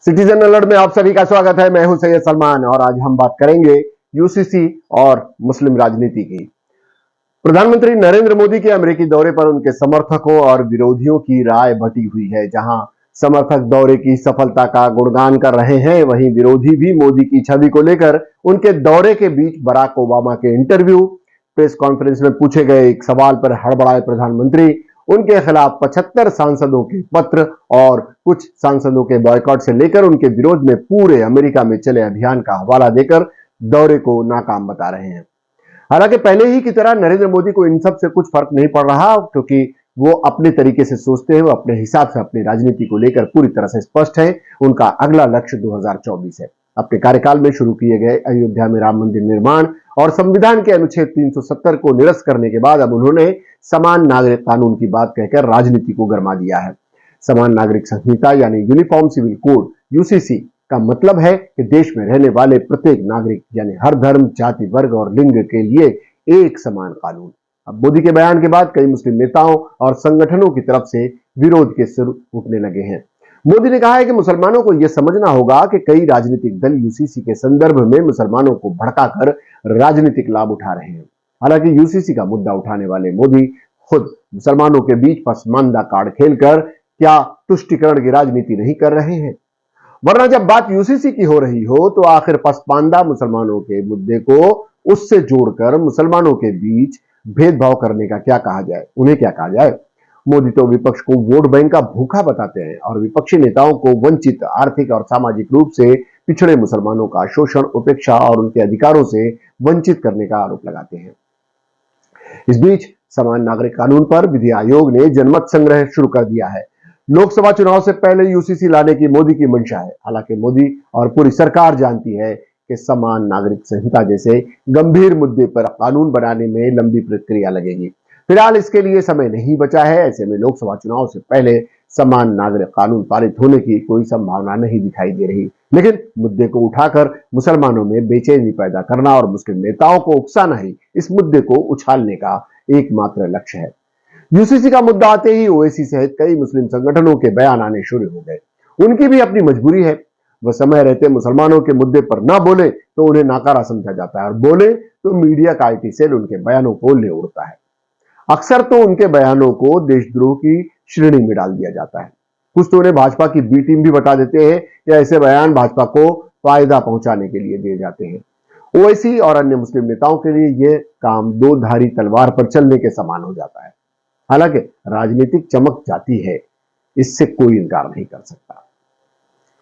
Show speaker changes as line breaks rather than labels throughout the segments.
Citizen alert में आप सभी का स्वागत है। मैं हूं सैयद सलमान और आज हम बात करेंगे यूसीसी और मुस्लिम राजनीति की। प्रधानमंत्री नरेंद्र मोदी के अमेरिकी दौरे पर उनके समर्थकों और विरोधियों की राय बटी हुई है। जहां समर्थक दौरे की सफलता का गुणगान कर रहे हैं, वहीं विरोधी भी मोदी की छवि को लेकर उनके दौरे के बीच बराक ओबामा के इंटरव्यू, प्रेस कॉन्फ्रेंस में पूछे गए एक सवाल पर हड़बड़ाए प्रधानमंत्री, उनके खिलाफ 75 सांसदों के पत्र और कुछ सांसदों के बॉयकॉट से लेकर उनके विरोध में पूरे अमेरिका में चले अभियान का हवाला देकर दौरे को नाकाम बता रहे हैं। हालांकि पहले ही की तरह नरेंद्र मोदी को इन सब से कुछ फर्क नहीं पड़ रहा, क्योंकि वो अपने तरीके से सोचते हैं, वो अपने हिसाब से अपनी राजनीति को लेकर पूरी तरह से स्पष्ट है। उनका अगला लक्ष्य 2024 है। अपने कार्यकाल में शुरू किए गए अयोध्या में राम मंदिर निर्माण और संविधान के अनुच्छेद 370 को निरस्त करने के बाद अब उन्होंने समान नागरिक कानून की बात कहकर राजनीति को गरमा दिया है। समान नागरिक संहिता यानी यूनिफॉर्म सिविल कोड यूसीसी का मतलब है कि देश में रहने वाले प्रत्येक नागरिक यानी हर धर्म, जाति, वर्ग और लिंग के लिए एक समान कानून। अब मोदी के बयान के बाद कई मुस्लिम नेताओं और संगठनों की तरफ से विरोध के सुर उठने लगे हैं। मोदी ने कहा है कि मुसलमानों को यह समझना होगा कि कई राजनीतिक दल यूसीसी के संदर्भ में मुसलमानों को भड़काकर राजनीतिक लाभ उठा रहे हैं। हालांकि यूसीसी का मुद्दा उठाने वाले मोदी खुद मुसलमानों के बीच पसमानदा कार्ड खेलकर क्या तुष्टिकरण की राजनीति नहीं कर रहे हैं? वरना जब बात यूसीसी की हो रही हो तो आखिर पसमानदा मुसलमानों के मुद्दे को उससे जोड़कर मुसलमानों के बीच भेदभाव करने का क्या कहा जाए, उन्हें क्या कहा जाए? मोदी तो विपक्ष को वोट बैंक का भूखा बताते हैं और विपक्षी नेताओं को वंचित, आर्थिक और सामाजिक रूप से पिछड़े मुसलमानों का शोषण, उपेक्षा और उनके अधिकारों से वंचित करने का आरोप लगाते हैं। इस बीच समान नागरिक कानून पर विधि आयोग ने जनमत संग्रह शुरू कर दिया है। लोकसभा चुनाव से पहले यूसीसी लाने की मोदी की मंशा है। हालांकि मोदी और पूरी सरकार जानती है कि समान नागरिक संहिता जैसे गंभीर मुद्दे पर कानून बनाने में लंबी प्रक्रिया लगेगी। फिलहाल इसके लिए समय नहीं बचा है। ऐसे में लोकसभा चुनाव से पहले समान नागरिक कानून पारित होने की कोई संभावना नहीं दिखाई दे रही। लेकिन मुद्दे को उठाकर मुसलमानों में बेचैनी पैदा करना और मुस्लिम नेताओं को उकसाना ही इस मुद्दे को उछालने का एकमात्र लक्ष्य है। यूसीसी का मुद्दा आते ही ओवैसी सहित कई मुस्लिम संगठनों के बयान आने शुरू हो गए। उनकी भी अपनी मजबूरी है। वह समय रहते मुसलमानों के मुद्दे पर ना बोले तो उन्हें नाकारा समझा जाता है और बोले तो मीडिया का आईटी सेल उनके बयानों को ले उड़ता है। अक्सर तो उनके बयानों को देशद्रोह की श्रेणी में डाल दिया जाता है। कुछ तो उन्हें भाजपा की बी टीम भी बता देते हैं या ऐसे बयान भाजपा को फायदा पहुंचाने के लिए दिए जाते हैं। ओवैसी और अन्य मुस्लिम नेताओं के लिए यह काम दो धारी तलवार पर चलने के समान हो जाता है। हालांकि राजनीतिक चमक जाती है, इससे कोई इनकार नहीं कर सकता।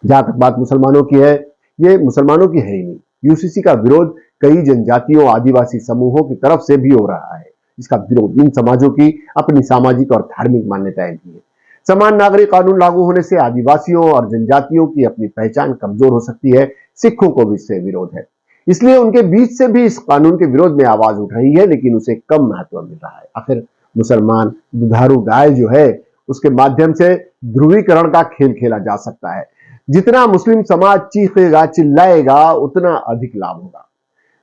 जहां तक बात मुसलमानों की है, ये मुसलमानों की है ही नहीं। यूसीसी का विरोध कई जनजातियों, आदिवासी समूहों की तरफ से भी हो रहा है। इसका विरोध इन समाजों की अपनी सामाजिक और धार्मिक मान्यताएं भी है। समान नागरिक कानून लागू होने से आदिवासियों और जनजातियों की अपनी पहचान कमजोर हो सकती है। सिखों को भी इससे विरोध है, इसलिए उनके बीच से भी इस कानून के विरोध में आवाज उठ रही है, लेकिन उसे कम महत्व मिल रहा है। आखिर मुसलमान दुधारू गाय जो है, उसके माध्यम से ध्रुवीकरण का खेल खेला जा सकता है। जितना मुस्लिम समाज चीखेगा, चिल्लाएगा, उतना अधिक लाभ होगा।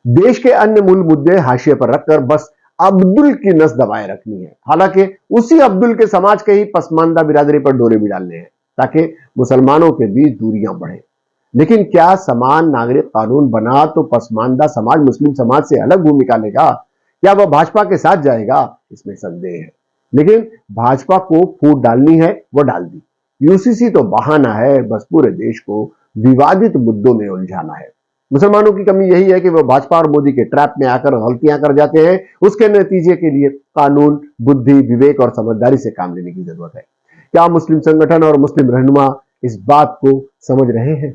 देश के अन्य मूल मुद्दे हाशिए पर रखकर बस अब्दुल की नस दबाए रखनी है। हालांकि उसी अब्दुल के समाज के ही पसमानदा बिरादरी पर डोरे भी डालने हैं ताकि मुसलमानों के बीच दूरियां बढ़े। लेकिन क्या समान नागरिक कानून बना तो पसमानदा समाज मुस्लिम समाज से अलग भूमिका लेगा? क्या वह भाजपा के साथ जाएगा? इसमें संदेह है। लेकिन भाजपा को फूट डालनी है, वह डाल दी। यूसीसी तो बहाना है, बस पूरे देश को विवादित मुद्दों में उलझाना है। मुसलमानों की कमी यही है कि वह भाजपा और मोदी के ट्रैप में आकर गलतियां कर जाते हैं। उसके नतीजे के लिए कानून, बुद्धि, विवेक और समझदारी से काम लेने की जरूरत है। क्या मुस्लिम संगठन और मुस्लिम रहनुमा इस बात को समझ रहे हैं?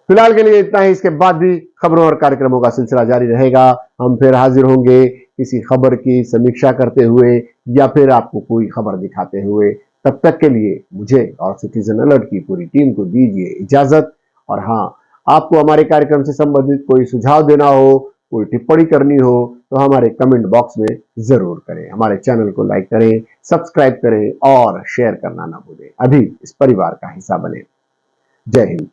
फिलहाल के लिए इतना ही। इसके बाद भी खबरों और कार्यक्रमों का सिलसिला जारी रहेगा। हम फिर हाजिर होंगे किसी खबर की समीक्षा करते हुए या फिर आपको कोई खबर दिखाते हुए। तब तक के लिए मुझे और सिटीजन अलर्ट की पूरी टीम को दीजिए इजाजत। और हाँ, आपको हमारे कार्यक्रम से संबंधित कोई सुझाव देना हो, कोई टिप्पणी करनी हो तो हमारे कमेंट बॉक्स में जरूर करें। हमारे चैनल को लाइक करें, सब्सक्राइब करें और शेयर करना ना भूलें। अभी इस परिवार का हिस्सा बने। जय हिंद।